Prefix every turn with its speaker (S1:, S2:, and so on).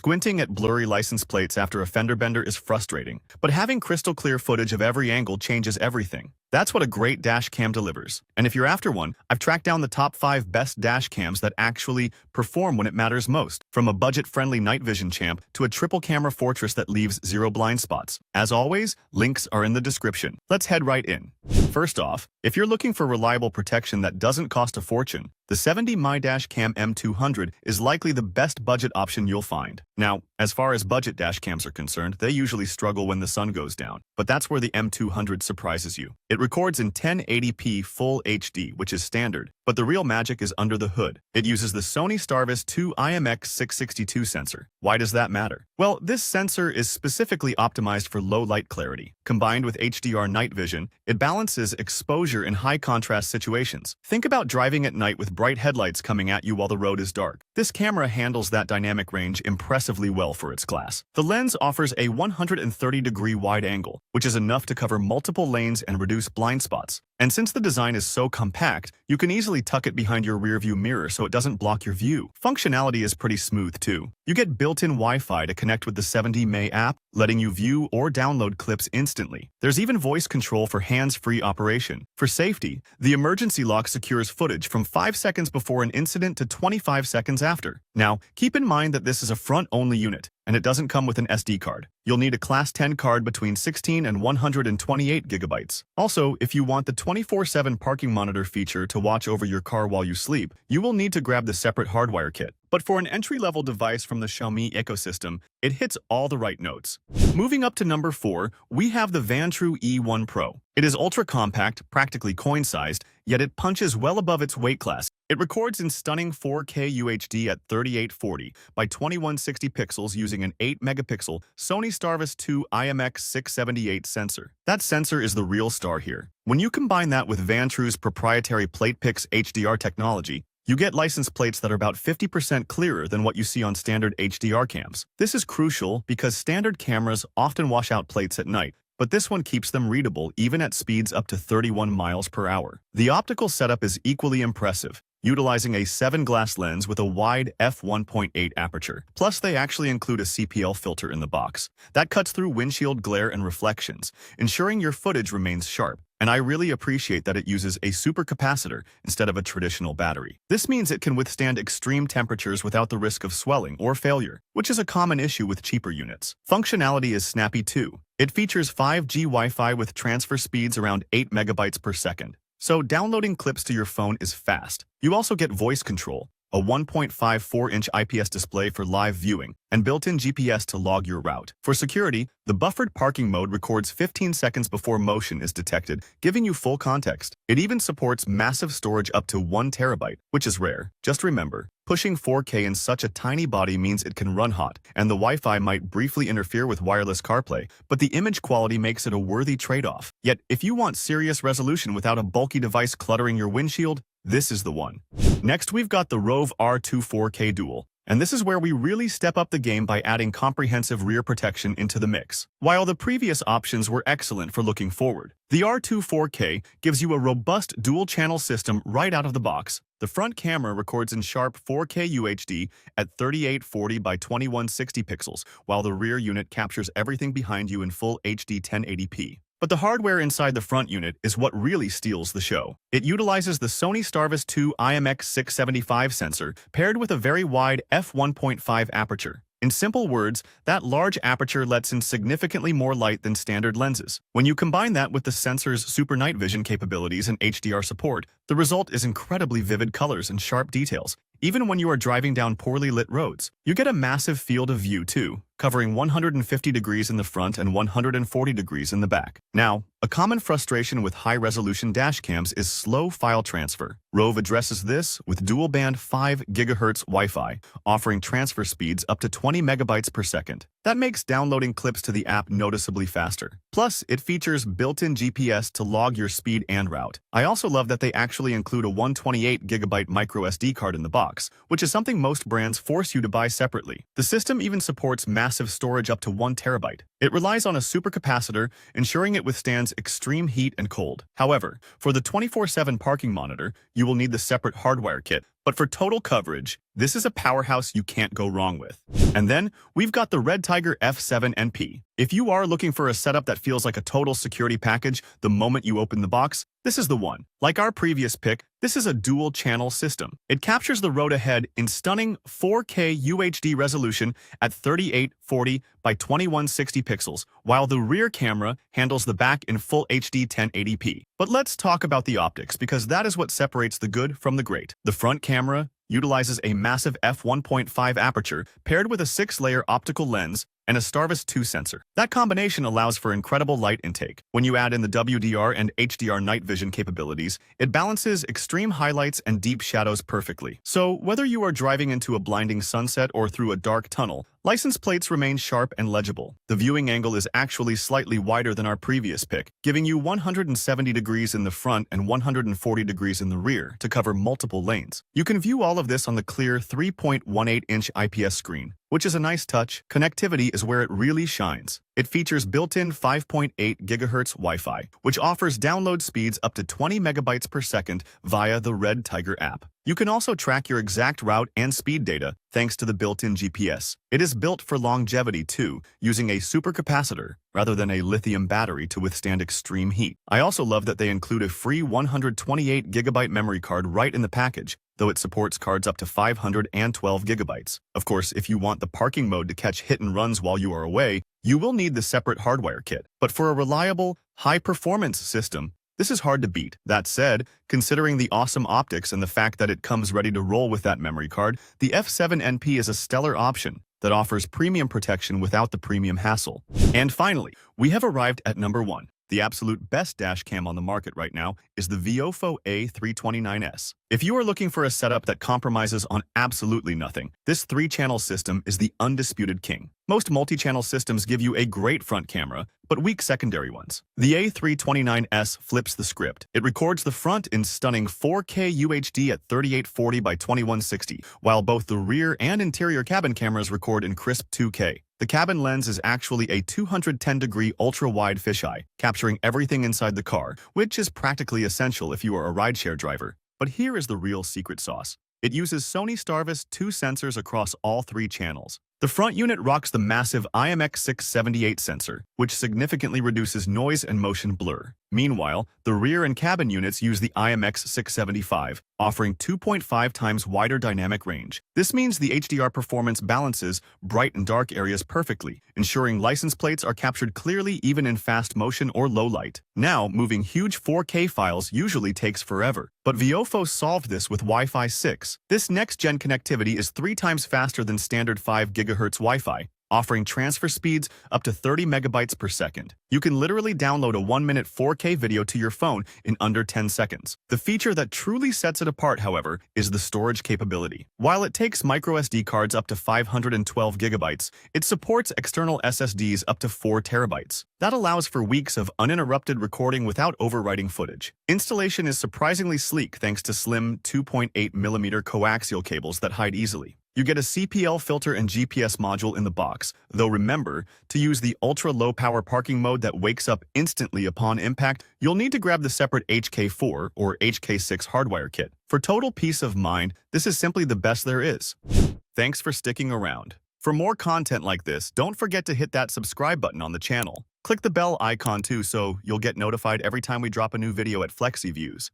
S1: Squinting at blurry license plates after a fender bender is frustrating, but having crystal clear footage of every angle changes everything. That's what a great dash cam delivers. And if you're after one, I've tracked down the top 5 best dash cams that actually perform when it matters most, from a budget-friendly night vision champ to a triple camera fortress that leaves 0 blind spots. As always, links are in the description. Let's head right in. First off, if you're looking for reliable protection that doesn't cost a fortune, the 70mm Dash Cam M200 is likely the best budget option you'll find. Now, as far as budget dash cams are concerned, they usually struggle when the sun goes down, but that's where the M200 surprises you. It records in 1080p Full HD, which is standard, but the real magic is under the hood. It uses the Sony Starvis 2 IMX662 sensor. Why does that matter? Well, this sensor is specifically optimized for low light clarity. Combined with HDR night vision, it balances exposure in high contrast situations. Think about driving at night with bright headlights coming at you while the road is dark. This camera handles that dynamic range impressively well for its class. The lens offers a 130-degree wide angle, which is enough to cover multiple lanes and reduce blind spots. And since the design is so compact, you can easily tuck it behind your rearview mirror so it doesn't block your view. Functionality is pretty smooth too. You get built-in Wi-Fi to connect with the 70mm app, letting you view or download clips instantly. There's even voice control for hands-free operation. For safety, the emergency lock secures footage from 5 seconds before an incident to 25 seconds after. Now, keep in mind that this is a front-only unit, and it doesn't come with an SD card. You'll need a Class 10 card between 16 and 128 gigabytes. Also, if you want the 24/7 parking monitor feature to watch over your car while you sleep, you will need to grab the separate hardwire kit. But for an entry-level device from the Xiaomi ecosystem, it hits all the right notes. Moving up to number 4, we have the Vantrue E1 Pro. It is ultra-compact, practically coin-sized, yet it punches well above its weight class. It records in stunning 4K UHD at 3840 by 2160 pixels using an 8-megapixel Sony Starvis 2 IMX678 sensor. That sensor is the real star here. When you combine that with Vantrue's proprietary PlatePix HDR technology, you get license plates that are about 50% clearer than what you see on standard HDR cams. This is crucial because standard cameras often wash out plates at night, but this one keeps them readable even at speeds up to 31 miles per hour. The optical setup is equally impressive, utilizing a 7-glass lens with a wide f1.8 aperture. Plus, they actually include a CPL filter in the box. That cuts through windshield glare and reflections, ensuring your footage remains sharp. And I really appreciate that it uses a supercapacitor instead of a traditional battery. This means it can withstand extreme temperatures without the risk of swelling or failure, which is a common issue with cheaper units. Functionality is snappy too. It features 5G Wi-Fi with transfer speeds around 8 megabytes per second. So downloading clips to your phone is fast. You also get voice control, a 1.54-inch IPS display for live viewing, and built-in GPS to log your route. For security, the buffered parking mode records 15 seconds before motion is detected, giving you full context. It even supports massive storage up to 1 terabyte, which is rare. Just remember, pushing 4K in such a tiny body means it can run hot, and the Wi-Fi might briefly interfere with wireless CarPlay, but the image quality makes it a worthy trade-off. Yet, if you want serious resolution without a bulky device cluttering your windshield, this is the one. Next, we've got the ROVE R2 4K Dual. And this is where we really step up the game by adding comprehensive rear protection into the mix. While the previous options were excellent for looking forward, the R2 4K gives you a robust dual-channel system right out of the box. The front camera records in sharp 4K UHD at 3840 by 2160 pixels, while the rear unit captures everything behind you in full HD 1080p. But the hardware inside the front unit is what really steals the show. It utilizes the Sony Starvis 2 IMX675 sensor paired with a very wide f1.5 aperture. In simple words, that large aperture lets in significantly more light than standard lenses. When you combine that with the sensor's super night vision capabilities and HDR support, the result is incredibly vivid colors and sharp details. Even when you are driving down poorly lit roads, you get a massive field of view too, covering 150 degrees in the front and 140 degrees in the back. Now, a common frustration with high-resolution dash cams is slow file transfer. ROVE addresses this with dual-band 5 GHz Wi-Fi, offering transfer speeds up to 20 megabytes per second. That makes downloading clips to the app noticeably faster. Plus, it features built-in GPS to log your speed and route. I also love that they actually include a 128GB microSD card in the box, box, which is something most brands force you to buy separately. The system even supports massive storage up to 1 terabyte. It relies on a supercapacitor, ensuring it withstands extreme heat and cold. However, for the 24/7 parking monitor, you will need the separate hardwire kit. But for total coverage, this is a powerhouse you can't go wrong with. And then, we've got the REDTIGER F7 NP. If you are looking for a setup that feels like a total security package the moment you open the box, this is the one. Like our previous pick, this is a dual-channel system. It captures the road ahead in stunning 4K UHD resolution at 3840 by 2160 pixels, while the rear camera handles the back in full HD 1080p. But let's talk about the optics, because that is what separates the good from the great. The front camera utilizes a massive f1.5 aperture paired with a 6-layer optical lens and a Starvis 2 sensor. That combination allows for incredible light intake. When you add in the WDR and HDR night vision capabilities, it balances extreme highlights and deep shadows perfectly. So whether you are driving into a blinding sunset or through a dark tunnel, license plates remain sharp and legible. The viewing angle is actually slightly wider than our previous pick, giving you 170 degrees in the front and 140 degrees in the rear to cover multiple lanes. You can view all of this on the clear 3.18-inch IPS screen, which is a nice touch. Connectivity is where it really shines. It features built-in 5.8 GHz Wi-Fi, which offers download speeds up to 20 megabytes per second via the REDTIGER app. You can also track your exact route and speed data thanks to the built-in GPS. It is built for longevity too, using a supercapacitor rather than a lithium battery to withstand extreme heat. I also love that they include a free 128 gigabyte memory card right in the package, though it supports cards up to 512 gigabytes. Of course, if you want the parking mode to catch hit and runs while you are away, you will need the separate hardwire kit. But for a reliable, high-performance system, this is hard to beat. That said, considering the awesome optics and the fact that it comes ready to roll with that memory card, the F7 NP is a stellar option that offers premium protection without the premium hassle. And finally, we have arrived at number 1. The absolute best dash cam on the market right now is the VIOFO A329S. If you are looking for a setup that compromises on absolutely nothing, this 3-channel system is the undisputed king. Most multi-channel systems give you a great front camera, but weak secondary ones. The A329S flips the script. It records the front in stunning 4K UHD at 3840 by 2160, while both the rear and interior cabin cameras record in crisp 2K. The cabin lens is actually a 210-degree ultra-wide fisheye, capturing everything inside the car, which is practically essential if you are a rideshare driver. But here is the real secret sauce. It uses Sony Starvis 2 sensors across all 3 channels. The front unit rocks the massive IMX678 sensor, which significantly reduces noise and motion blur. Meanwhile, the rear and cabin units use the IMX675, offering 2.5 times wider dynamic range. This means the HDR performance balances bright and dark areas perfectly, ensuring license plates are captured clearly even in fast motion or low light. Now, moving huge 4K files usually takes forever, but VIOFO solved this with Wi-Fi 6. This next-gen connectivity is 3 times faster than standard 5 GHz Wi-Fi, offering transfer speeds up to 30 megabytes per second. You can literally download a 1-minute 4K video to your phone in under 10 seconds. The feature that truly sets it apart, however, is the storage capability. While it takes microSD cards up to 512 gigabytes, it supports external SSDs up to 4 terabytes. That allows for weeks of uninterrupted recording without overwriting footage. Installation is surprisingly sleek thanks to slim 2.8mm coaxial cables that hide easily. You get a CPL filter and GPS module in the box, though remember, to use the ultra-low-power parking mode that wakes up instantly upon impact, you'll need to grab the separate HK4 or HK6 hardwire kit. For total peace of mind, this is simply the best there is. Thanks for sticking around. For more content like this, don't forget to hit that subscribe button on the channel. Click the bell icon too so you'll get notified every time we drop a new video at FlexiViews.